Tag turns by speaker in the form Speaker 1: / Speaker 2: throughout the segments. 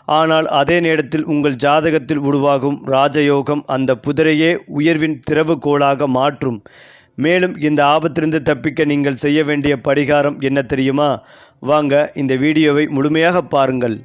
Speaker 1: ஆனால் அதே நேரத்தில் உங்கள் ஜாதகத்தில் உருவாகும் ராஜயோகம் அந்த புதிரையே உயர்வின் திறவுகோலாக மாற்றும். மேலும் இந்த ஆபத்திலிருந்து தப்பிக்க நீங்கள் செய்ய வேண்டிய பரிகாரம் என்ன தெரியுமா? வாங்க இந்த வீடியோவை முழுமையாக பாருங்கள்.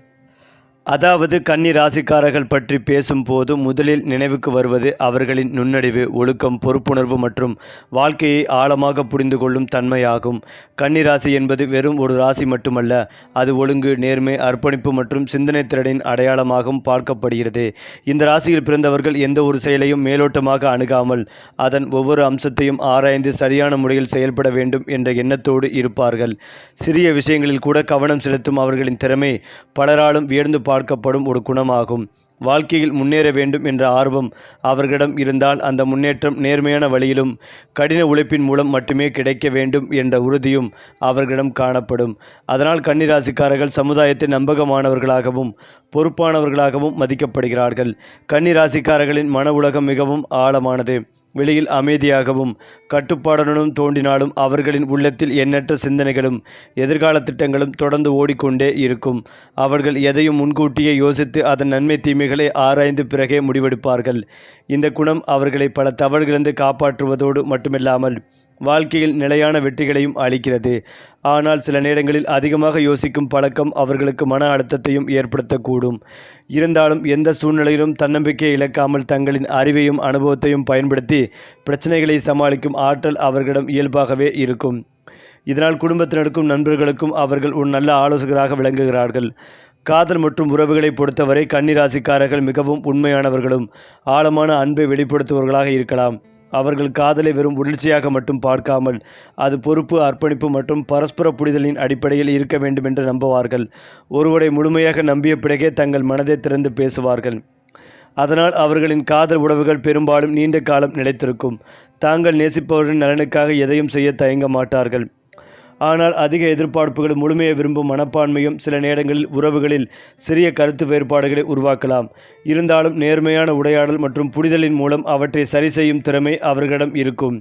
Speaker 1: அதாவது கன்னி ராசிக்காரர்கள் பற்றி பேசும்போது முதலில் நினைவுக்கு வருவது அவர்களின் நுண்ணறிவு, ஒழுக்கம், பொறுப்புணர்வு மற்றும் வாழ்க்கையை ஆழமாக புரிந்து கொள்ளும் தன்மையாகும். கன்னி ராசி என்பது வெறும் ஒரு ராசி மட்டுமல்ல, அது ஒழுங்கு, நேர்மை, அர்ப்பணிப்பு மற்றும் சிந்தனை திறனின் அடையாளமாகவும் பார்க்கப்படுகிறது. இந்த ராசியில் பிறந்தவர்கள் எந்த ஒரு செயலையும் மேலோட்டமாக அணுகாமல் அதன் ஒவ்வொரு அம்சத்தையும் ஆராய்ந்து சரியான முறையில் செயல்பட வேண்டும் என்ற எண்ணத்தோடு இருப்பார்கள். சிறிய விஷயங்களில் கூட கவனம் செலுத்தும் அவர்களின் திறமை பலராலும் வியந்து பார்க்கப்படும் ஒரு குணமாகும். வாழ்க்கையில் முன்னேற வேண்டும் என்ற ஆர்வம் அவர்களிடம் இருந்தால் அந்த முன்னேற்றம் நேர்மையான வழியிலும் கடின உழைப்பின் மூலம் மட்டுமே கிடைக்க வேண்டும் என்ற உறுதியும் அவர்களிடம் காணப்படும். அதனால் கன்னிராசிக்காரர்கள் சமுதாயத்தில் நம்பகமானவர்களாகவும் பொறுப்பானவர்களாகவும் மதிக்கப்படுகிறார்கள். கன்னிராசிக்காரர்களின் மன உலகம் மிகவும் ஆழமானது. வெளியில் அமைதியாகவும் கட்டுப்பாடுடனும் தோன்றினாலும் அவர்களின் உள்ளத்தில் எண்ணற்ற சிந்தனைகளும் எதிர்கால திட்டங்களும் தொடர்ந்து ஓடிக்கொண்டே இருக்கும். அவர்கள் எதையும் முன்கூட்டியே யோசித்து அதன் நன்மை தீமைகளை ஆராய்ந்து பிறகே முடிவெடுப்பார்கள். இந்த குணம் அவர்களை பல தவறுகளிலிருந்து காப்பாற்றுவதோடு மட்டுமில்லாமல் வாழ்க்கையில் நிலையான வெற்றிகளையும் அளிக்கிறது. ஆனால் சில நேரங்களில் அதிகமாக யோசிக்கும் பழக்கம் அவர்களுக்கு மன அழுத்தத்தையும் ஏற்படுத்தக்கூடும். இருந்தாலும் எந்த சூழ்நிலையிலும் தன்னம்பிக்கையை இழக்காமல் தங்களின் அறிவையும் அனுபவத்தையும் பயன்படுத்தி பிரச்சனைகளை சமாளிக்கும் ஆற்றல் அவர்களிடம் இயல்பாகவே இருக்கும். இதனால் குடும்பத்தினருக்கும் நண்பர்களுக்கும் அவர்கள் ஒரு நல்ல ஆலோசகராக விளங்குகிறார்கள். காதல் மற்றும் உறவுகளை பொறுத்தவரை கன்னிராசிக்காரர்கள் மிகவும் உண்மையானவர்களும் ஆழமான அன்பை வெளிப்படுத்துபவர்களாக இருக்கலாம். அவர்கள் காதலை வெறும் உணர்ச்சியாக மட்டும் பார்க்காமல் அது பொறுப்பு, அர்ப்பணிப்பு மற்றும் பரஸ்பர புரிதலின் அடிப்படையில் இருக்க வேண்டும் என்று நம்புவார்கள். ஒருவரை முழுமையாக நம்பிய பிறகே தங்கள் மனதை திறந்து பேசுவார்கள். அதனால் அவர்களின் காதல் உறவுகள் பெரும்பாலும் நீண்ட காலம் நிலைத்திருக்கும். தாங்கள் நேசிப்பவர்களின் நலனுக்காக எதையும் செய்ய தயங்க மாட்டார்கள். ஆனால் அதிக எதிர்பார்ப்புகளும் முழுமையை விரும்பும் மனப்பான்மையும் சில நேரங்களில் உறவுகளில் சிறிய கருத்து வேறுபாடுகளை உருவாக்கலாம். இருந்தாலும் நேர்மையான உரையாடல் மற்றும் புரிதலின் மூலம் அவற்றை சரி செய்யும் திறமை அவர்களிடம் இருக்கும்.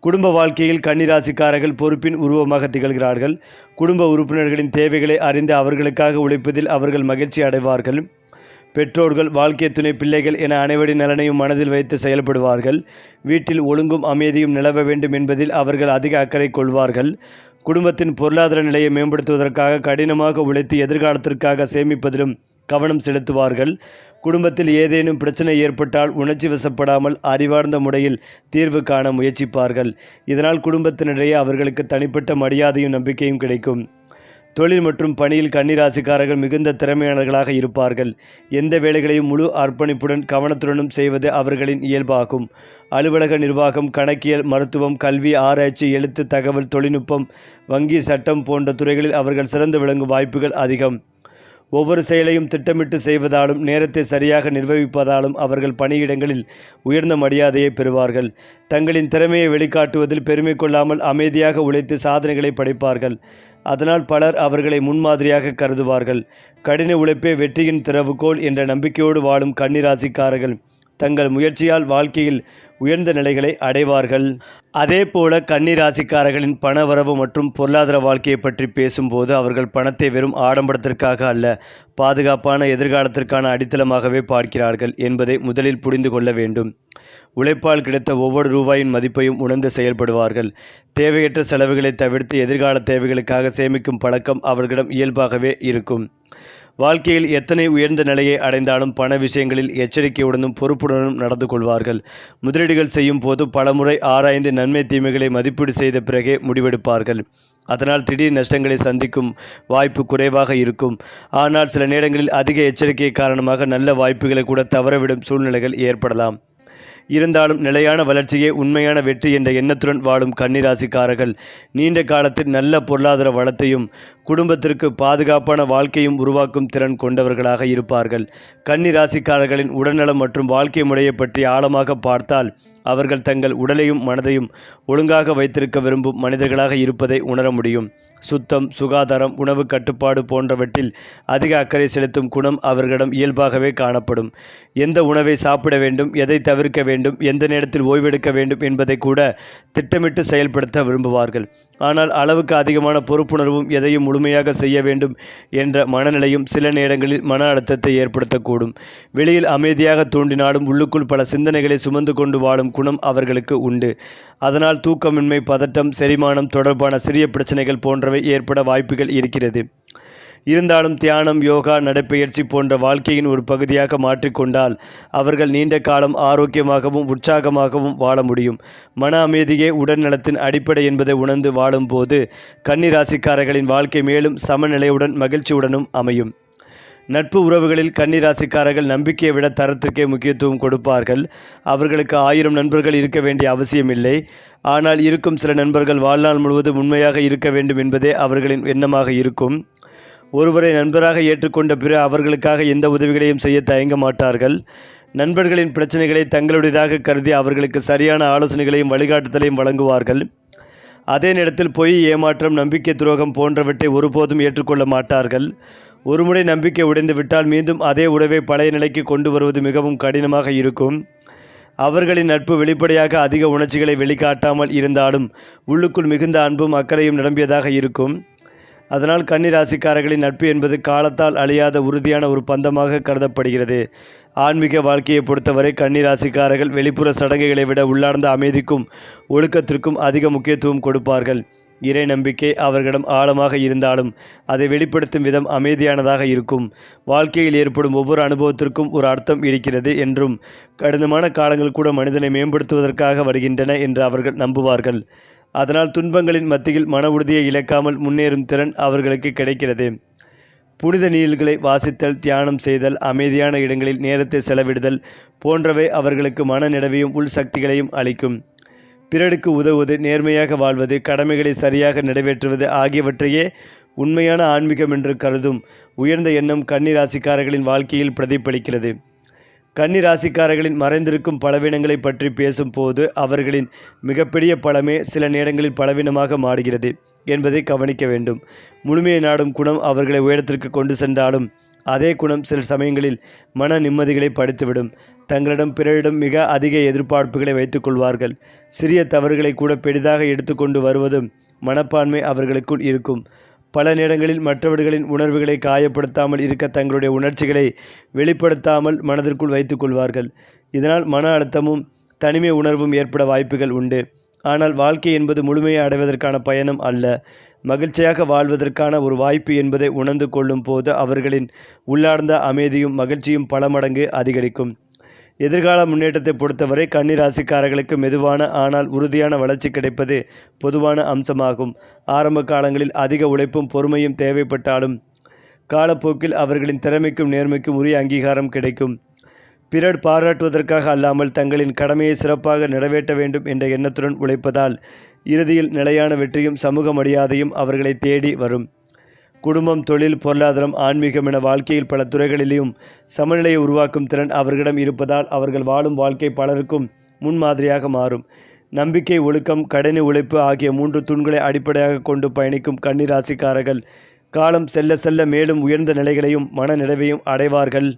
Speaker 1: குடும்ப வாழ்க்கையில் கன்னிராசிக்காரர்கள் பொறுப்பின் உருவமாக திகழ்கிறார்கள். குடும்ப உறுப்பினர்களின் தேவைகளை அறிந்து அவர்களுக்காக உழைப்பதில் அவர்கள் மகிழ்ச்சி அடைவார்கள். பெற்றோர்கள், வாழ்க்கை துணை, பிள்ளைகள் என அனைவரின் நலனையும் மனதில் வைத்து செயல்படுவார்கள். வீட்டில் ஒழுங்கும் அமைதியும் நிலவ வேண்டும் என்பதில் அவர்கள் அதிக அக்கறை கொள்வார்கள். குடும்பத்தின் பொருளாதார நிலையை மேம்படுத்துவதற்காக கடினமாக உழைத்து எதிர்காலத்திற்காக சேமிப்பதிலும் கவனம் செலுத்துவார்கள். குடும்பத்தில் ஏதேனும் பிரச்சனை ஏற்பட்டால் உணர்ச்சி வசப்படாமல் அறிவார்ந்த முறையில் தீர்வு காண முயற்சிப்பார்கள். இதனால் குடும்பத்தினரிடையே அவர்களுக்கு தனிப்பட்ட மரியாதையும் நம்பிக்கையும் கிடைக்கும். தொழில் மற்றும் பணியில் கன்னிராசிக்காரர்கள் மிகுந்த திறமையானவர்களாக இருப்பார்கள். எந்த வேலைகளையும் முழு அர்ப்பணிப்புடன் கவனத்துடனும் செய்வது அவர்களின் இயல்பாகும். அலுவலக நிர்வாகம், கணக்கியல், மருத்துவம், கல்வி, ஆராய்ச்சி, எழுத்து, தகவல் தொழில்நுட்பம், வங்கி, சட்டம் போன்ற துறைகளில் அவர்கள் சிறந்து விளங்கும் வாய்ப்புகள் அதிகம். ஒவ்வொரு செயலையும் திட்டமிட்டு செய்வதாலும் நேரத்தை சரியாக நிர்வகிப்பதாலும் அவர்கள் பணியிடங்களில் உயர்ந்த மரியாதையை பெறுவார்கள். தங்களின் திறமையை வெளிக்காட்டுவதில் பெருமை கொள்ளாமல் அமைதியாக உழைத்து சாதனைகளை படைப்பார்கள். அதனால் பலர் அவர்களை முன்மாதிரியாக கருதுவார்கள். கடின உழைப்பே வெற்றியின் திறவுகோல் என்ற நம்பிக்கையோடு வாழும் கன்னிராசிக்காரர்கள் தங்கள் முயற்சியால் வாழ்க்கையில் உயர்ந்த நிலைகளை அடைவார்கள். அதேபோல கன்னிராசிக்காரர்களின் பணவரவு மற்றும் பொருளாதார வாழ்க்கையை பற்றி பேசும்போது அவர்கள் பணத்தை வெறும் ஆடம்பரத்திற்காக அல்ல, பாதுகாப்பான எதிர்காலத்திற்கான அடித்தளமாகவே பார்க்கிறார்கள் என்பதை முதலில் புரிந்து கொள்ள வேண்டும். உழைப்பால் கிடைத்த ஒவ்வொரு ரூபாயின் மதிப்பையும் உணர்ந்து செயல்படுவார்கள். தேவையற்ற செலவுகளை தவிர்த்து எதிர்கால தேவைகளுக்காக சேமிக்கும் பழக்கம் அவர்களிடம் இயல்பாகவே இருக்கும். வாழ்க்கையில் எத்தனை உயர்ந்த நிலையை அடைந்தாலும் பண விஷயங்களில் எச்சரிக்கையுடனும் பொறுப்புடனும் நடந்து கொள்வார்கள். முதலீடுகள் செய்யும் போது பலமுறை ஆராய்ந்து நன்மை தீமைகளை மதிப்பீடு செய்த பிறகே முடிவெடுப்பார்கள். அதனால் திடீர் நஷ்டங்களை சந்திக்கும் வாய்ப்பு குறைவாக இருக்கும். ஆனால் சில நேரங்களில் அதிக எச்சரிக்கை காரணமாக நல்ல வாய்ப்புகளை கூட தவறவிடும் சூழ்நிலைகள் ஏற்படலாம். இருந்தாலும் நிலையான வளர்ச்சியே உண்மையான வெற்றி என்ற எண்ணத்துடன் வாழும் கன்னிராசிக்காரர்கள் நீண்ட காலத்தில் நல்ல பொருளாதார வளத்தையும் குடும்பத்திற்கு பாதுகாப்பான வாழ்க்கையும் உருவாக்கும் திறன் கொண்டவர்களாக இருப்பார்கள். கன்னிராசிக்காரர்களின் உடல்நலம் மற்றும் வாழ்க்கை முறையை பற்றி ஆழமாக பார்த்தால் அவர்கள் தங்கள் உடலையும் மனதையும் ஒழுங்காக வைத்திருக்க விரும்பும் மனிதர்களாக இருப்பதை உணர முடியும். சுத்தம், சுகாதாரம், உணவு கட்டுப்பாடு போன்றவற்றில் அதிக அக்கறை செலுத்தும் குணம் அவர்களிடம் இயல்பாகவே காணப்படும். எந்த உணவை சாப்பிட வேண்டும், எதை தவிர்க்க வேண்டும், எந்த நேரத்தில் ஓய்வெடுக்க வேண்டும் என்பதை கூட திட்டமிட்டு செயல்படுத்த விரும்புவார்கள். ஆனால் அளவுக்கு அதிகமான பொறுப்புணர்வும் எதையும் முழுமையாக செய்ய வேண்டும் என்ற மனநிலையும் சில நேரங்களில் மன அழுத்தத்தை ஏற்படுத்தக்கூடும். வெளியில் அமைதியாக தோன்றினாலும் உள்ளுக்குள் பல சிந்தனைகளை சுமந்து கொண்டு வாழும் குணம் அவர்களுக்கு உண்டு. அதனால் தூக்கமின்மை, பதட்டம், செரிமானம் தொடர்பான சிறிய பிரச்சனைகள் போன்றவை ஏற்பட வாய்ப்புகள் இருக்கிறது. இருந்தாலும் தியானம், யோகா, நடைப்பயிற்சி போன்ற வாழ்க்கையின் ஒரு பகுதியாக மாற்றிக்கொண்டால் அவர்கள் நீண்ட காலம் ஆரோக்கியமாகவும் உற்சாகமாகவும் வாழ முடியும். மன அமைதியே உடல் நலத்தின் அடிப்படை என்பதை உணர்ந்து வாழும்போது கன்னி ராசிக்காரர்களின் வாழ்க்கை மேலும் சமநிலையுடன் மகிழ்ச்சியுடனும் அமையும். நட்பு உறவுகளில் கன்னி ராசிக்காரர்கள் நம்பிக்கையை விட தரத்திற்கே முக்கியத்துவம் கொடுப்பார்கள். அவர்களுக்கு 1000 நண்பர்கள் இருக்க வேண்டிய அவசியமில்லை. ஆனால் இருக்கும் சில நண்பர்கள் வாழ்நாள் முழுவதும் உண்மையாக இருக்க வேண்டும் என்பதே அவர்களின் எண்ணமாக இருக்கும். ஒருவரை நண்பராக ஏற்றுக்கொண்ட பிற அவர்களுக்காக எந்த உதவிகளையும் செய்ய தயங்க மாட்டார்கள். நண்பர்களின் பிரச்சனைகளை தங்களுடையதாக கருதி அவர்களுக்கு சரியான ஆலோசனைகளையும் வழிகாட்டுதலையும் வழங்குவார்கள். அதே நேரத்தில் பொய், ஏமாற்றம், நம்பிக்கை துரோகம் போன்றவற்றை ஒருபோதும் ஏற்றுக்கொள்ள மாட்டார்கள். ஒருமுறை நம்பிக்கை உடைந்து விட்டால் மீண்டும் அதே உறவை பழைய நிலைக்கு கொண்டு வருவது மிகவும் கடினமாக இருக்கும். அவர்களின் நட்பு வெளிப்படையாக அதிக உணர்ச்சிகளை வெளிக்காட்டாமல் இருந்தாலும் உள்ளுக்குள் மிகுந்த அன்பும் அக்கறையும் நிரம்பியதாக இருக்கும். அதனால் கன்னி ராசிக்காரர்களின் நட்பு என்பது காலத்தால் அழியாத உறுதியான ஒரு பந்தமாக கருதப்படுகிறது. ஆன்மீக வாழ்க்கையை பொறுத்தவரை கன்னி ராசிக்காரர்கள் வெளிப்புற சடங்குகளை விட உள்ளார்ந்த அமைதிக்கும் ஒழுக்கத்திற்கும் அதிக முக்கியத்துவம் கொடுப்பார்கள். இறை நம்பிக்கை அவர்களிடம் ஆழமாக இருந்தாலும் அதை வெளிப்படுத்தும் விதம் அமைதியானதாக இருக்கும். வாழ்க்கையில் ஏற்படும் ஒவ்வொரு அனுபவத்திற்கும் ஒரு அர்த்தம் இருக்கிறது என்றும் கடினமான காலங்கள் கூட மனிதனை மேம்படுத்துவதற்காக வருகின்றன என்று அவர்கள் நம்புவார்கள். அதனால் துன்பங்களின் மத்தியில் மன உறுதியை இழக்காமல் முன்னேறும் திறன் அவர்களுக்கு கிடைக்கிறது. புனித நீல்களை வாசித்தல், தியானம் செய்தல், அமைதியான இடங்களில் நேரத்தை செலவிடுதல் போன்றவை அவர்களுக்கு மன நிறைவையும் உள் சக்திகளையும் அளிக்கும். பிறருக்கு உதவுவது, நேர்மையாக வாழ்வது, கடமைகளை சரியாக நிறைவேற்றுவது ஆகியவற்றையே உண்மையான ஆன்மீகம் என்று கருதும் உயர்ந்த எண்ணம் கன்னி ராசிக்காரர்களின் வாழ்க்கையில் பிரதிபலிக்கிறது. கன்னி ராசிக்காரர்களின் மறைந்திருக்கும் பலவீனங்களை பற்றி பேசும்போது அவர்களின் மிகப்பெரிய பலமே சில நேரங்களில் பலவீனமாக மாறுகிறது என்பதை கவனிக்க வேண்டும். முழுமையை நாடும் குணம் அவர்களை உயரத்திற்கு கொண்டு சென்றாலும் அதே குணம் சில சமயங்களில் மன நிம்மதிகளை பறித்துவிடும். தங்களிடம் பிறரிடம் மிக அதிக எதிர்பார்ப்புகளை வைத்துக் கொள்வார்கள். சிறிய தவறுகளை கூட பெரிதாக எடுத்துக்கொண்டு வருவதும் மனப்பான்மை அவர்களுக்குள் இருக்கும். பல நேரங்களில் மற்றவர்களின் உணர்வுகளை காயப்படுத்தாமல் இருக்க தங்களுடைய உணர்ச்சிகளை வெளிப்படுத்தாமல் மனதிற்குள் வைத்துக் கொள்வார்கள். இதனால் மன அழுத்தமும் தனிமை உணர்வும் ஏற்பட வாய்ப்புகள் உண்டு. ஆனால் வாழ்க்கை என்பது முழுமையை அடைவதற்கான பயணம் அல்ல, மகிழ்ச்சியாக வாழ்வதற்கான ஒரு வாய்ப்பு என்பதை உணர்ந்து கொள்ளும் போது அவர்களின் உள்ளார்ந்த அமைதியும் மகிழ்ச்சியும் பல மடங்கு அதிகரிக்கும். எதிர்கால முன்னேற்றத்தை பொறுத்தவரை கன்னி ராசிக்காரர்களுக்கு மெதுவான ஆனால் உறுதியான வளர்ச்சி கிடைப்பது பொதுவான அம்சமாகும். ஆரம்ப காலங்களில் அதிக உழைப்பும் பொறுமையும் தேவைப்பட்டாலும் காலப்போக்கில் அவர்களின் திறமைக்கும் நேர்மைக்கும் உரிய அங்கீகாரம் கிடைக்கும். பிறர் பாராட்டுவதற்காக அல்லாமல் தங்களின் கடமையை சிறப்பாக நிறைவேற்ற வேண்டும் என்ற எண்ணத்துடன் உழைப்பதால் இறுதியில் நிலையான வெற்றியும் சமூக மரியாதையும் அவர்களை தேடி வரும். குடும்பம், தொழில், பொருளாதாரம், ஆன்மீகம் என வாழ்க்கையில் பல துறைகளிலும் சமநிலையை உருவாக்கும் திறன் அவர்களிடம் இருப்பதால் அவர்கள் வாழும் வாழ்க்கை பலருக்கும் முன்மாதிரியாக மாறும். நம்பிக்கை, ஒழுக்கம், கடின உழைப்பு ஆகிய 3 தூண்களை அடிப்படையாக கொண்டு பயணிக்கும் கன்னி ராசிக்காரர்கள் காலம் செல்ல செல்ல மேலும் உயர்ந்த நிலைகளையும் மன நிறைவையும் அடைவார்கள்.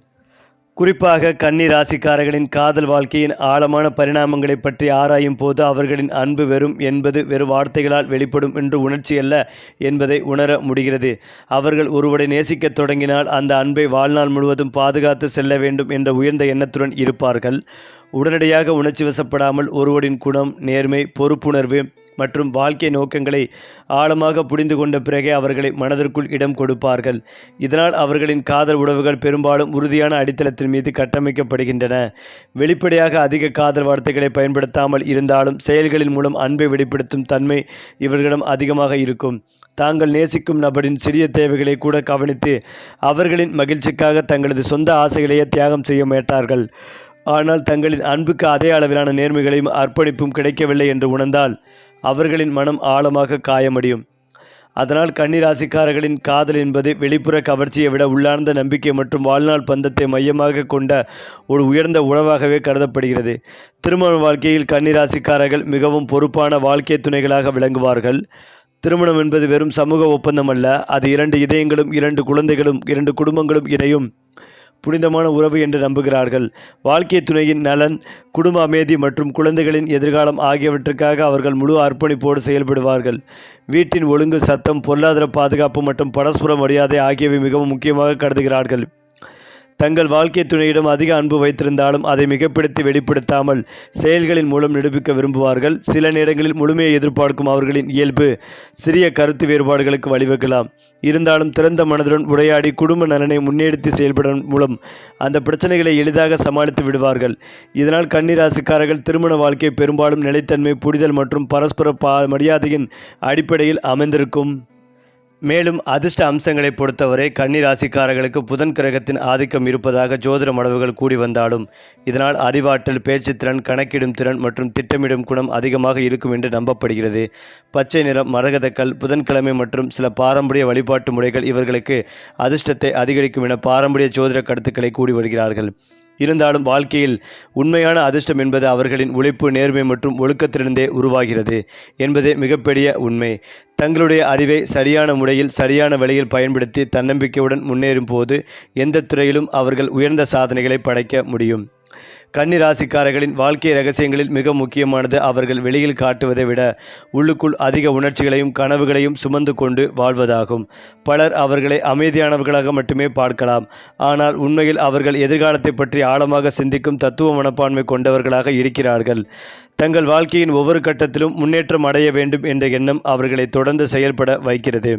Speaker 1: குறிப்பாக கன்னி ராசிக்காரர்களின் காதல் வாழ்க்கையின் ஆழமான பரிணாமங்களை பற்றி ஆராயும் போது அவர்களின் அன்பு வெறும் வார்த்தைகளால் வெளிப்படும் என்று உணர்ச்சியல்ல என்பதை உணர முடிகிறது. அவர்கள் ஒருவரை நேசிக்கத் தொடங்கினால் அந்த அன்பை வாழ்நாள் முழுவதும் பாதுகாத்து செல்ல வேண்டும் என்ற உயர்ந்த எண்ணத்துடன் இருப்பார்கள். உடனடியாக உணர்ச்சி வசப்படாமல் ஒருவரின் குணம், நேர்மை, பொறுப்புணர்வு மற்றும் வாழ்க்கை நோக்கங்களை ஆழமாக புரிந்து கொண்ட பிறகே அவர்களை மனதிற்குள் இடம் கொடுப்பார்கள். இதனால் அவர்களின் காதல் உறவுகள் பெரும்பாலும் உறுதியான அடித்தளத்தின் மீது கட்டமைக்கப்படுகின்றன. வெளிப்படையாக அதிக காதல் வார்த்தைகளை பயன்படுத்தாமல் இருந்தாலும் செயல்களின் மூலம் அன்பை வெளிப்படுத்தும் தன்மை இவர்களிடம் அதிகமாக இருக்கும். தாங்கள் நேசிக்கும் நபரின் சிறிய தேவைகளை கூட கவனித்து அவர்களின் மகிழ்ச்சிக்காக தங்களது சொந்த ஆசைகளையே தியாகம் செய்ய மாட்டார்கள். ஆனால் தங்களின் அன்புக்கு அதே அளவிலான நேர்மைகளையும் அர்ப்பணிப்பும் கிடைக்கவில்லை என்று உணர்ந்தால் அவர்களின் மனம் ஆழமாக காயமடையும். அதனால் கன்னி ராசிக்காரர்களின் காதல் என்பது வெளிப்புற கவர்ச்சியை விட உள்ளார்ந்த நம்பிக்கை மற்றும் வாழ்நாள் பந்தத்தை மையமாக கொண்ட ஒரு உயர்ந்த உறவாகவே கருதப்படுகிறது. திருமண வாழ்க்கையில் கன்னி ராசிக்காரர்கள் மிகவும் பொறுப்பான வாழ்க்கை துணைகளாக விளங்குவார்கள். திருமணம் என்பது வெறும் சமூக ஒப்பந்தம் அல்ல, அது 2 இதயங்களும் 2 குழந்தைகளும் 2 குடும்பங்களும் இணையும் புனிதமான உறவு என்று நம்புகிறார்கள். வாழ்க்கை துணையின் நலன், குடும்ப அமைதி மற்றும் குழந்தைகளின் எதிர்காலம் ஆகியவற்றுக்காக அவர்கள் முழு அர்ப்பணிப்போடு செயல்படுவார்கள். வீட்டின் ஒழுங்கு, சட்டம், பொருளாதார பாதுகாப்பு மற்றும் பரஸ்பர மரியாதை ஆகியவை மிகவும் முக்கியமாக கருதுகிறார்கள். தங்கள் வாழ்க்கை துணையிடம் அதிக அன்பு வைத்திருந்தாலும் அதை மிகைப்படுத்தி வெளிப்படுத்தாமல் செயல்களின் மூலம் நிரூபிக்க விரும்புவார்கள். சில நேரங்களில் முழுமையை எதிர்பார்க்கும் அவர்களின் இயல்பு சிறிய கருத்து வேறுபாடுகளுக்கு வழிவகுக்கலாம். இருந்தாலும் திறந்த மனதுடன் உரையாடி குடும்ப நலனை முன்னெடுத்து செயல்படுவதன் மூலம் அந்த பிரச்சனைகளை எளிதாக சமாளித்து விடுவார்கள். இதனால் கன்னி ராசிக்காரர்கள் திருமண வாழ்க்கை பெரும்பாலும் நிலைத்தன்மை, புரிதல் மற்றும் பரஸ்பர மரியாதையின் அடிப்படையில் அமைந்திருக்கும். மேலும் அதிர்ஷ்ட அம்சங்களை பொறுத்தவரை கன்னி ராசிக்காரர்களுக்கு புதன் கிரகத்தின் ஆதிக்கம் இருப்பதாக ஜோதிட மடவுகள் கூடி வந்தாலும் இதனால் அறிவாற்றல், பேச்சுத்திறன், கணக்கிடும் திறன் மற்றும் திட்டமிடும் குணம் அதிகமாக இருக்கும் என்று நம்பப்படுகிறது. பச்சை நிறம், மரகதக்கல், புதன்கிழமை மற்றும் சில பாரம்பரிய வழிபாட்டு முறைகள் இவர்களுக்கு அதிர்ஷ்டத்தை அதிகரிக்கும் என பாரம்பரிய ஜோதிட கருத்துக்களை கூடி வருகிறார்கள். இருந்தாலும் வாழ்க்கையில் உண்மையான அதிர்ஷ்டம் என்பது அவர்களின் உழைப்பு, நேர்மை மற்றும் ஒழுக்கத்திலிருந்தே உருவாகிறது என்பதே மிகப்பெரிய உண்மை. தங்களுடைய அறிவை சரியான முறையில் சரியான வழியில் பயன்படுத்தி தன்னம்பிக்கையுடன் முன்னேறும் போது எந்த துறையிலும் அவர்கள் உயர்ந்த சாதனைகளை படைக்க முடியும். கன்னி ராசிக்காரர்களின் வாழ்க்கை ரகசியங்களில் மிக முக்கியமானது அவர்கள் வெளியில் காட்டுவதை விட உள்ளுக்குள் அதிக உணர்ச்சிகளையும் கனவுகளையும் சுமந்து கொண்டு வாழ்வதாகும். பலர் அவர்களை அமைதியானவர்களாக மட்டுமே பார்க்கலாம், ஆனால் உண்மையில் அவர்கள் எதிர்காலத்தை பற்றி ஆழமாக சிந்திக்கும் தத்துவ மனப்பான்மை கொண்டவர்களாக இருக்கிறார்கள். தங்கள் வாழ்க்கையின் ஒவ்வொரு கட்டத்திலும் முன்னேற்றம் அடைய வேண்டும் என்ற எண்ணம் அவர்களை தொடர்ந்து செயல்பட வைக்கிறது.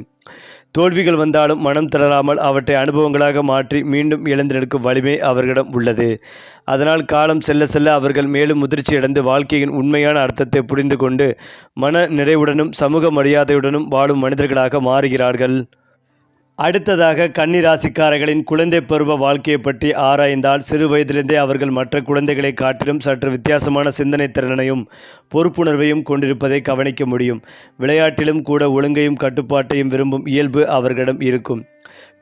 Speaker 1: தோல்விகள் வந்தாலும் மனம் தளராமல் அவற்றை அனுபவங்களாக மாற்றி மீண்டும் எழுந்து நிற்கும் வலிமை அவர்களிடம் உள்ளது. அதனால் காலம் செல்ல செல்ல அவர்கள் மேலும் முதிர்ச்சியடைந்து வாழ்க்கையின் உண்மையான அர்த்தத்தை புரிந்து கொண்டு மன நிறைவுடனும் சமூக மரியாதையுடனும் வாழும் மனிதர்களாக மாறுகிறார்கள். அடுத்ததாக கன்னி ராசிக்காரர்களின் குழந்தை பருவ வாழ்க்கையை பற்றி ஆராய்ந்தால் சிறு வயதிலிருந்தே அவர்கள் மற்ற குழந்தைகளை காட்டிலும் சற்று வித்தியாசமான சிந்தனை திறனையும் பொறுப்புணர்வையும் கொண்டிருப்பதை கவனிக்க முடியும். விளையாட்டிலும் கூட ஒழுங்கையும் கட்டுப்பாட்டையும் விரும்பும் இயல்பு அவர்களிடம் இருக்கும்.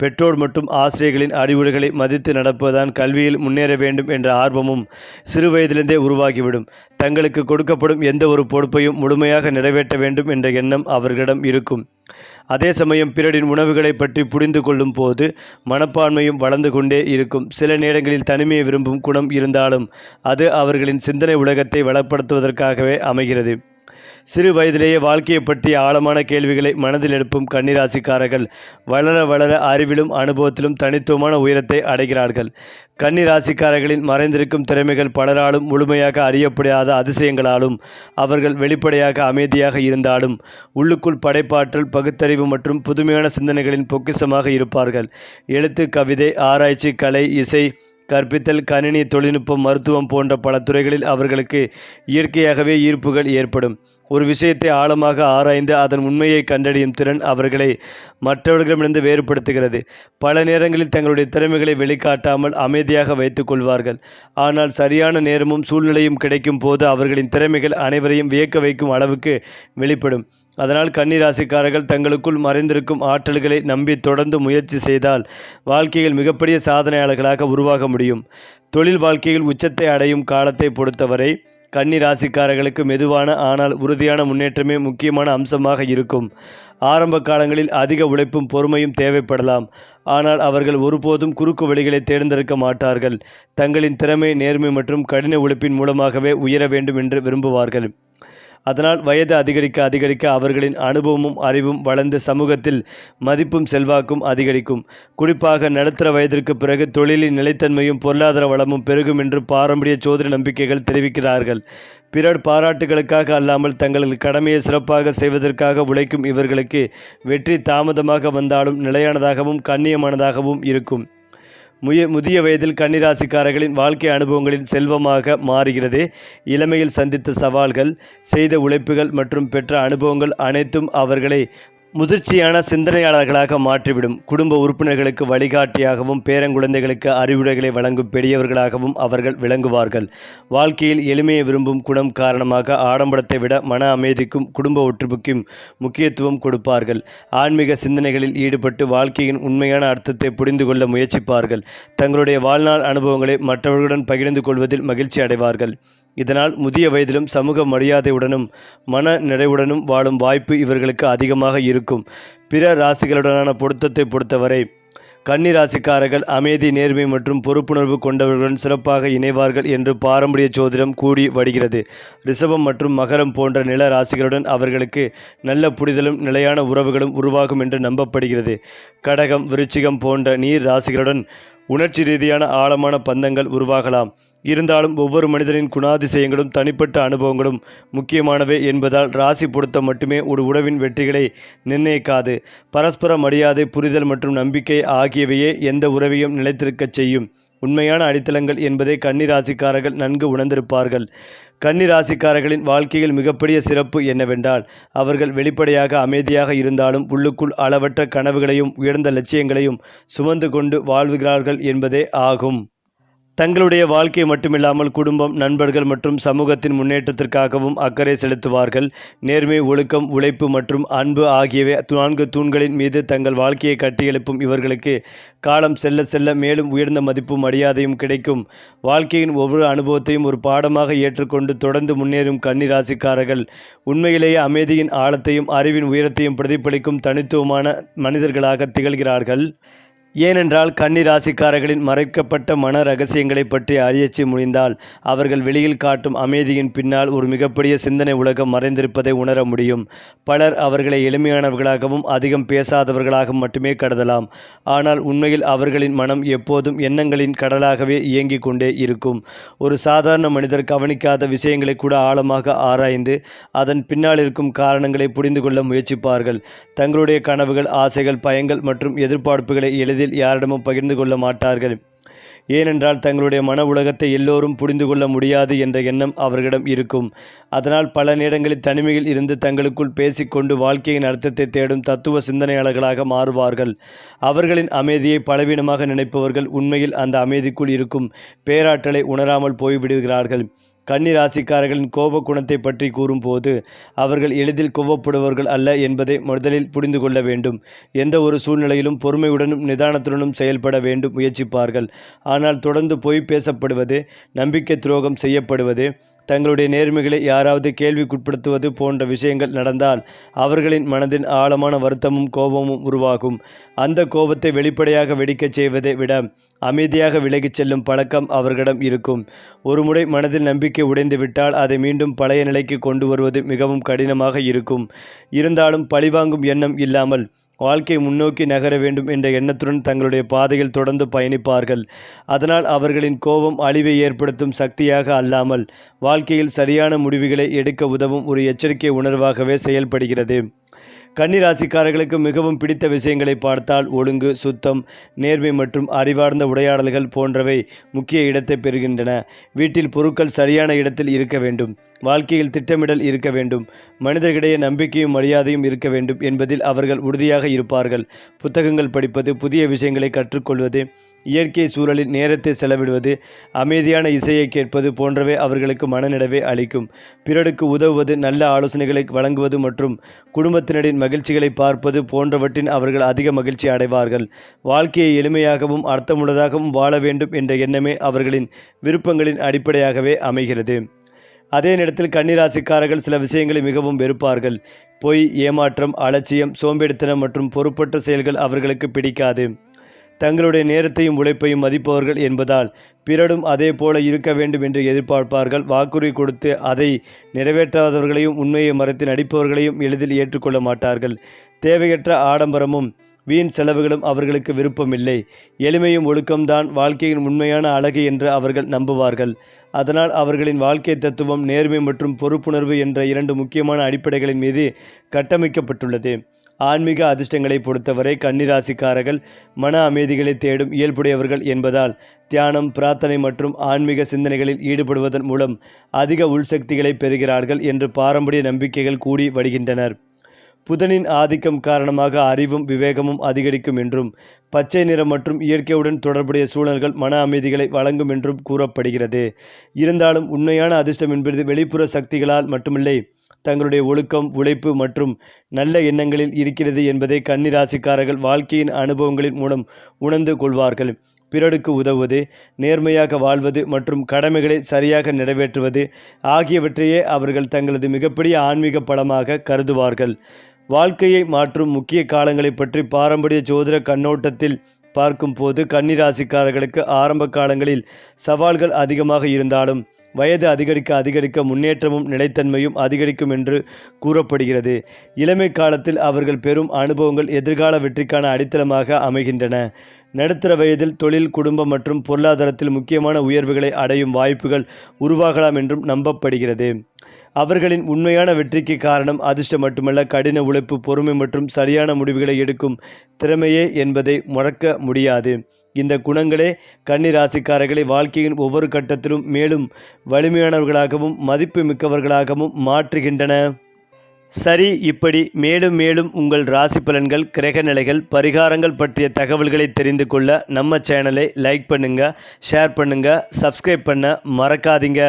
Speaker 1: பெற்றோர் மற்றும் ஆசிரியர்களின் அறிவுரைகளை மதித்து நடப்பதுதான் கல்வியில் முன்னேற வேண்டும் என்ற ஆர்வமும் சிறு வயதிலிருந்தே உருவாகிவிடும். தங்களுக்கு கொடுக்கப்படும் எந்த ஒரு பொறுப்பையும் முழுமையாக நிறைவேற்ற வேண்டும் என்ற எண்ணம் அவர்களிடம் இருக்கும். அதே சமயம் பிறரின் உணவுகளை பற்றி புரிந்து கொள்ளும் போது மனப்பான்மையும் வளர்ந்து கொண்டே இருக்கும். சில நேரங்களில் தனிமையை விரும்பும் குணம் இருந்தாலும் அது அவர்களின் சிந்தனை உலகத்தை வளப்படுத்துவதற்காகவே அமைகிறது. சிறு வயதிலேயே வாழ்க்கையை பற்றிய ஆழமான கேள்விகளை மனதில் எழுப்பும் கன்னிராசிக்காரர்கள் வளர வளர அறிவிலும் அனுபவத்திலும் தனித்துவமான உயரத்தை அடைகிறார்கள். கன்னிராசிக்காரர்களின் மறைந்திருக்கும் திறமைகள் பலராலும் முழுமையாக அறியப்படாத அதிசயங்களாலும் அவர்கள் வெளிப்படையாக அமைதியாக இருந்தாலும் உள்ளுக்குள் படைப்பாற்றல், பகுத்தறிவு மற்றும் புதுமையான சிந்தனைகளின் பொக்கிஷமாக இருப்பார்கள். எழுத்து, கவிதை, ஆராய்ச்சி, கலை, இசை, கற்பித்தல், கணினி, தொழில்நுட்பம், மருத்துவம் போன்ற பல துறைகளில் அவர்களுக்கு இயற்கையாகவே ஈர்ப்புகள் ஏற்படும். ஒரு விஷயத்தை ஆழமாக ஆராய்ந்து அதன் உண்மையை கண்டறியும் திறன் அவர்களை மற்றவர்களிடமிருந்து வேறுபடுத்துகிறது. பல நேரங்களில் தங்களுடைய திறமைகளை வெளிக்காட்டாமல் அமைதியாக வைத்துக் கொள்வார்கள். ஆனால் சரியான நேரமும் சூழ்நிலையும் கிடைக்கும் போது அவர்களின் திறமைகள் அனைவரையும் வியக்க வைக்கும் அளவுக்கு வெளிப்படும். அதனால் கன்னிராசிக்காரர்கள் தங்களுக்குள் மறைந்திருக்கும் ஆற்றல்களை நம்பி தொடர்ந்து முயற்சி செய்தால் வாழ்க்கையில் மிகப்பெரிய சாதனையாளர்களாக உருவாக முடியும். தொழில் வாழ்க்கையில் உச்சத்தை அடையும் காலத்தை பொறுத்தவரை கன்னி ராசிக்காரர்களுக்கு மெதுவான ஆனால் உறுதியான முன்னேற்றமே முக்கியமான அம்சமாக இருக்கும். ஆரம்ப காலங்களில் அதிக உழைப்பும் பொறுமையும் தேவைப்படலாம். ஆனால் அவர்கள் ஒருபோதும் குறுக்கு வழிகளை தேர்ந்தெடுக்க மாட்டார்கள். தங்களின் திறமை, நேர்மை மற்றும் கடின உழைப்பின் மூலமாகவே உயர வேண்டும் என்று விரும்புவார்கள். அதனால் வயது அதிகரிக்க அதிகரிக்க அவர்களின் அனுபவமும் அறிவும் வளர்ந்து சமூகத்தில் மதிப்பும் செல்வாக்கும் அதிகரிக்கும். குறிப்பாக நடுத்தர வயதிற்கு பிறகு தொழிலின் நிலைத்தன்மையும் பொருளாதார வளமும் பெருகும் என்று பாரம்பரிய ஜோதிட நம்பிக்கைகள் தெரிவிக்கிறார்கள். பிறர் பாராட்டுகளுக்காக அல்லாமல் தங்களது கடமையை சிறப்பாக செய்வதற்காக உழைக்கும் இவர்களுக்கு வெற்றி தாமதமாக வந்தாலும் நிலையானதாகவும் கண்ணியமானதாகவும் இருக்கும். முதிய வயதில் கன்னிராசிக்காரர்களின் வாழ்க்கை அனுபவங்களின் செல்வமாக மாறுகிறது. இளமையில் சந்தித்த சவால்கள், செய்த உழைப்புகள் மற்றும் பெற்ற அனுபவங்கள் அனைத்தும் அவர்களை முதிர்ச்சியான சிந்தனையாளர்களாக மாற்றிவிடும். குடும்ப உறுப்பினர்களுக்கு வழிகாட்டியாகவும் பேரங்குழந்தைகளுக்கு அறிவுரைகளை வழங்கும் பெரியவர்களாகவும் அவர்கள் விளங்குவார்கள். வாழ்க்கையில் எளிமையை விரும்பும் குணம் காரணமாக ஆடம்பரத்தை விட மன அமைதிக்கும் குடும்ப ஒற்றுமைக்கும் முக்கியத்துவம் கொடுப்பார்கள். ஆன்மீக சிந்தனைகளில் ஈடுபட்டு வாழ்க்கையின் உண்மையான அர்த்தத்தை புரிந்து கொள்ள முயற்சிப்பார்கள். தங்களுடைய வாழ்நாள் அனுபவங்களை மற்றவர்களுடன் பகிர்ந்து கொள்வதில் மகிழ்ச்சி அடைவார்கள். இதனால் முதிய வயதிலும் சமூக மரியாதையுடனும் மன நிறைவுடனும் வாழும் வாய்ப்பு இவர்களுக்கு அதிகமாக இருக்கும். பிற ராசிகளுடனான பொருத்தத்தை பொறுத்தவரை கன்னி ராசிக்காரர்கள் அமைதி, நேர்மை மற்றும் பொறுப்புணர்வு கொண்டவர்களுடன் சிறப்பாக இணைவார்கள் என்று பாரம்பரிய ஜோதிடம் கூறி வருகிறது. ரிஷபம் மற்றும் மகரம் போன்ற நில ராசிகளுடன் அவர்களுக்கு நல்ல புரிதலும் நிலையான உறவுகளும் உருவாகும் என்று நம்பப்படுகிறது. கடகம், விருச்சிகம் போன்ற நீர் ராசிகளுடன் உணர்ச்சி ரீதியான ஆழமான பந்தங்கள் உருவாகலாம். இருந்தாலும் ஒவ்வொரு மனிதனின் குணாதிசயங்களும் தனிப்பட்ட அனுபவங்களும் முக்கியமானவை என்பதால் ராசி பொருத்தம் மட்டுமே ஒரு உறவின் வெற்றிகளை நிர்ணயிக்காது. பரஸ்பர மரியாதை, புரிதல் மற்றும் நம்பிக்கை ஆகியவையே எந்த உறவையும் நிலைத்திருக்கச் செய்யும் உண்மையான அடித்தளங்கள் என்பதை கன்னி ராசிக்காரர்கள் நன்கு உணர்ந்திருப்பார்கள். கன்னி ராசிக்காரர்களின் வாழ்க்கையில் மிகப்பெரிய சிறப்பு என்னவென்றால் அவர்கள் வெளிப்படையாக அமைதியாக இருந்தாலும் உள்ளுக்குள் அளவற்ற கனவுகளையும் உயர்ந்த லட்சியங்களையும் சுமந்து கொண்டு வாழ்கிறார்கள் என்பதே ஆகும். தங்களுடைய வாழ்க்கை மட்டுமில்லாமல் குடும்பம், நண்பர்கள் மற்றும் சமூகத்தின் முன்னேற்றத்திற்காகவும் அக்கறை செலுத்துவார்கள். நேர்மை, ஒழுக்கம், உழைப்பு மற்றும் அன்பு ஆகியவை 4 தூண்களின் மீது தங்கள் வாழ்க்கையை கட்டியெழுப்பும் இவர்களுக்கு காலம் செல்ல செல்ல மேலும் உயர்ந்த மதிப்பும் மரியாதையும் கிடைக்கும். வாழ்க்கையின் ஒவ்வொரு அனுபவத்தையும் ஒரு பாடமாக ஏற்றுக்கொண்டு தொடர்ந்து முன்னேறும் கன்னி ராசிக்காரர்கள் உண்மையிலேயே அமைதியின் ஆழத்தையும் அறிவின் உயரத்தையும் பிரதிபலிக்கும் தனித்துவமான மனிதர்களாக திகழ்கிறார்கள். ஏனென்றால் கன்னி ராசிக்காரர்களின் மறைக்கப்பட்ட மன ரகசியங்களை பற்றி அறியச் முடிந்தால் அவர்கள் வெளியில் காட்டும் அமைதியின் பின்னால் ஒரு மிகப்பெரிய சிந்தனை உலகம் மறைந்திருப்பதை உணர முடியும். பலர் அவர்களை எளிமையானவர்களாகவும் அதிகம் பேசாதவர்களாகவும் மட்டுமே கருதலாம். ஆனால் உண்மையில் அவர்களின் மனம் எப்போதும் எண்ணங்களின் கடலாகவே இயங்கிக் கொண்டே இருக்கும். ஒரு சாதாரண மனிதர் கவனிக்காத விஷயங்களை கூட ஆழமாக ஆராய்ந்து அதன் பின்னால் இருக்கும் காரணங்களை புரிந்து கொள்ள முயற்சிப்பார்கள். தங்களுடைய கனவுகள், ஆசைகள், பயங்கள் மற்றும் எதிர்பார்ப்புகளை எளிதில் யாரிடமும் பகிர்ந்து கொள்ள மாட்டார்கள். ஏனென்றால் தங்களுடைய மன உலகத்தை எல்லோரும் புரிந்து கொள்ள முடியாது என்ற எண்ணம் அவர்களிடம் இருக்கும். அதனால் பல நேரங்களில் தனிமையில் இருந்து தங்களுக்குள் பேசிக்கொண்டு வாழ்க்கையின் அர்த்தத்தை தேடும் தத்துவ சிந்தனையாளர்களாக மாறுவார்கள். அவர்களின் அமைதியை பலவீனமாக நினைப்பவர்கள் உண்மையில் அந்த அமைதிக்குள் இருக்கும் பேராற்றலை உணராமல் போய்விடுகிறார்கள். கன்னி ராசிக்காரர்களின் கோப குணத்தை பற்றி கூறும்போது அவர்கள் எளிதில் கோபப்படுபவர்கள் அல்ல என்பதை முதலில் புரிந்து கொள்ள வேண்டும். எந்த ஒரு சூழ்நிலையிலும் பொறுமையுடனும் நிதானத்துடனும் செயல்பட வேண்டும் முயற்சிப்பார்கள். ஆனால் தொடர்ந்து பொய் பேசப்படுவது, நம்பிக்கை துரோகம் செய்யப்படுவது, தங்களுடைய நேர்மைகளை யாராவது கேள்விக்குட்படுத்துவது போன்ற விஷயங்கள் நடந்தால் அவர்களின் மனதில் ஆழமான வருத்தமும் கோபமும் உருவாகும். அந்த கோபத்தை வெளிப்படையாக வெடிக்கச் செய்வதை விட அமைதியாக விலகிச் செல்லும் பழக்கம் அவர்களிடம் இருக்கும். ஒருமுறை மனதில் நம்பிக்கை உடைந்து விட்டால் அதை மீண்டும் பழைய நிலைக்கு கொண்டு வருவது மிகவும் கடினமாக இருக்கும். இருந்தாலும் பழிவாங்கும் எண்ணம் இல்லாமல் வாழ்க்கை முன்னோக்கி நகர வேண்டும் என்ற எண்ணத்துடன் தங்களுடைய பாதையில் தொடர்ந்து பயணிப்பார்கள். அதனால் அவர்களின் கோபம் அழிவை ஏற்படுத்தும் சக்தியாக அல்லாமல் வாழ்க்கையில் சரியான முடிவுகளை எடுக்க உதவும் ஒரு எச்சரிக்கை உணர்வாகவே செயல்படுகிறது. கன்னி ராசிக்காரர்களுக்கு மிகவும் பிடித்த விஷயங்களை பார்த்தால் ஒழுங்கு, சுத்தம், நேர்மை மற்றும் அறிவார்ந்த உரையாடல்கள் போன்றவை முக்கிய இடத்தை பெறுகின்றன. வீட்டில் பொருட்கள் சரியான இடத்தில் இருக்க வேண்டும். வாழ்க்கையில் திட்டமிடல் இருக்க வேண்டும். மனிதர்களிடையே நம்பிக்கையும் மரியாதையும் இருக்க வேண்டும் என்பதில் அவர்கள் உறுதியாக இருப்பார்கள். புத்தகங்கள் படிப்பது, புதிய விஷயங்களை கற்றுக்கொள்வது, இயற்கை சூழலில் நேரத்தை செலவிடுவது, அமைதியான இசையை கேட்பது போன்றவை அவர்களுக்கு மனநிறைவை அளிக்கும். பிறருக்கு உதவுவது, நல்ல ஆலோசனைகளை வழங்குவது மற்றும் குடும்பத்தினரின் மகிழ்ச்சிகளை பார்ப்பது போன்றவற்றின் அவர்கள் அதிக மகிழ்ச்சி அடைவார்கள். வாழ்க்கையை எளிமையாகவும் அர்த்தமுள்ளதாகவும் வாழ வேண்டும் என்ற எண்ணமே அவர்களின் விருப்பங்களின் அடிப்படையாகவே அமைகிறது. அதே நேரத்தில் கன்னிராசிக்காரர்கள் சில விஷயங்களை மிகவும் வெறுப்பார்கள். பொய், ஏமாற்றம், அலட்சியம், சோம்பேறித்தனம் மற்றும் பொறுப்பற்ற செயல்கள் அவர்களுக்கு பிடிக்காது. தங்களுடைய நேரத்தையும் உழைப்பையும் மதிப்பவர்கள் என்பதால் பிறரும் அதே போல இருக்க வேண்டும் என்று எதிர்பார்ப்பார்கள். வாக்குறுதி கொடுத்து அதை நிறைவேற்றாதவர்களையும் உண்மையை மறைத்து நடிப்பவர்களையும் எளிதில் ஏற்றுக்கொள்ள மாட்டார்கள். தேவையற்ற ஆடம்பரமும் வீண் செலவுகளும் அவர்களுக்கு விருப்பமில்லை. எளிமையும் ஒழுக்கம்தான் வாழ்க்கையின் உண்மையான அழகு என்று அவர்கள் நம்புவார்கள். அதனால் அவர்களின் வாழ்க்கை தத்துவம் நேர்மை மற்றும் பொறுப்புணர்வு என்ற 2 முக்கியமான அடிப்படைகளின் மீது கட்டமைக்கப்பட்டுள்ளது. ஆன்மீக அதிர்ஷ்டங்களை பொறுத்தவரை கன்னிராசிக்காரர்கள் மன அமைதிகளை தேடும் இயல்புடையவர்கள் என்பதால் தியானம், பிரார்த்தனை மற்றும் ஆன்மீக சிந்தனைகளில் ஈடுபடுவதன் மூலம் அதிக உள்சக்திகளை பெறுகிறார்கள் என்று பாரம்பரிய நம்பிக்கைகள் கூடி வருகின்றனர். புதனின் ஆதிக்கம் காரணமாக அறிவும் விவேகமும் அதிகரிக்கும் என்றும் பச்சை நிறம் மற்றும் இயற்கையுடன் தொடர்புடைய சூழல்கள் மன அமைதிகளை வழங்கும் என்றும் கூறப்படுகிறது. இருந்தாலும் உண்மையான அதிர்ஷ்டம் என்பது வெளிப்புற சக்திகளால் மட்டுமில்லை, தங்களுடைய ஒழுக்கம், உழைப்பு மற்றும் நல்ல எண்ணங்களில் இருக்கிறது என்பதை கன்னிராசிக்காரர்கள் வாழ்க்கையின் அனுபவங்களின் மூலம் உணர்ந்து கொள்வார்கள். பிறருக்கு உதவுவது, நேர்மையாக வாழ்வது மற்றும் கடமைகளை சரியாக நிறைவேற்றுவது ஆகியவற்றையே அவர்கள் தங்களது மிகப்பெரிய ஆன்மீக பலமாக கருதுவார்கள். வாழ்க்கையை மாற்றும் முக்கிய காலங்களை பற்றி பாரம்பரிய ஜோதிட கண்ணோட்டத்தில் பார்க்கும் போது கன்னிராசிக்காரர்களுக்கு ஆரம்ப காலங்களில் சவால்கள் அதிகமாக இருந்தாலும் வயது அதிகரிக்க முன்னேற்றமும் நிலைத்தன்மையும் அதிகரிக்கும் என்று கூறப்படுகிறது. இளமை காலத்தில் அவர்கள் பெறும் அனுபவங்கள் எதிர்கால வெற்றிக்கான அடித்தளமாக அமைகின்றன. நடுத்தர வயதில் தொழில், குடும்பம் மற்றும் பொருளாதாரத்தில் முக்கியமான உயர்வுகளை அடையும் வாய்ப்புகள் உருவாகலாம் என்றும் நம்பப்படுகிறது. அவர்களின் உண்மையான வெற்றிக்கு காரணம் அதிர்ஷ்டம் மட்டுமல்ல, கடின உழைப்பு, பொறுமை மற்றும் சரியான முடிவுகளை எடுக்கும் திறமையே என்பதை மறக்க முடியாது. இந்த குணங்களே கன்னி ராசிக்காரர்களை வாழ்க்கையின் ஒவ்வொரு கட்டத்திலும் மேலும் வலிமையானவர்களாகவும் மதிப்பு மிக்கவர்களாகவும் மாற்றுகின்றன. சரி, இப்படி மேலும் மேலும் உங்கள் ராசி பலன்கள், கிரக நிலைகள், பரிகாரங்கள் பற்றிய தகவல்களை தெரிந்து கொள்ள நம்ம சேனலை லைக் பண்ணுங்கள், ஷேர் பண்ணுங்கள், சப்ஸ்கிரைப் பண்ண மறக்காதீங்க.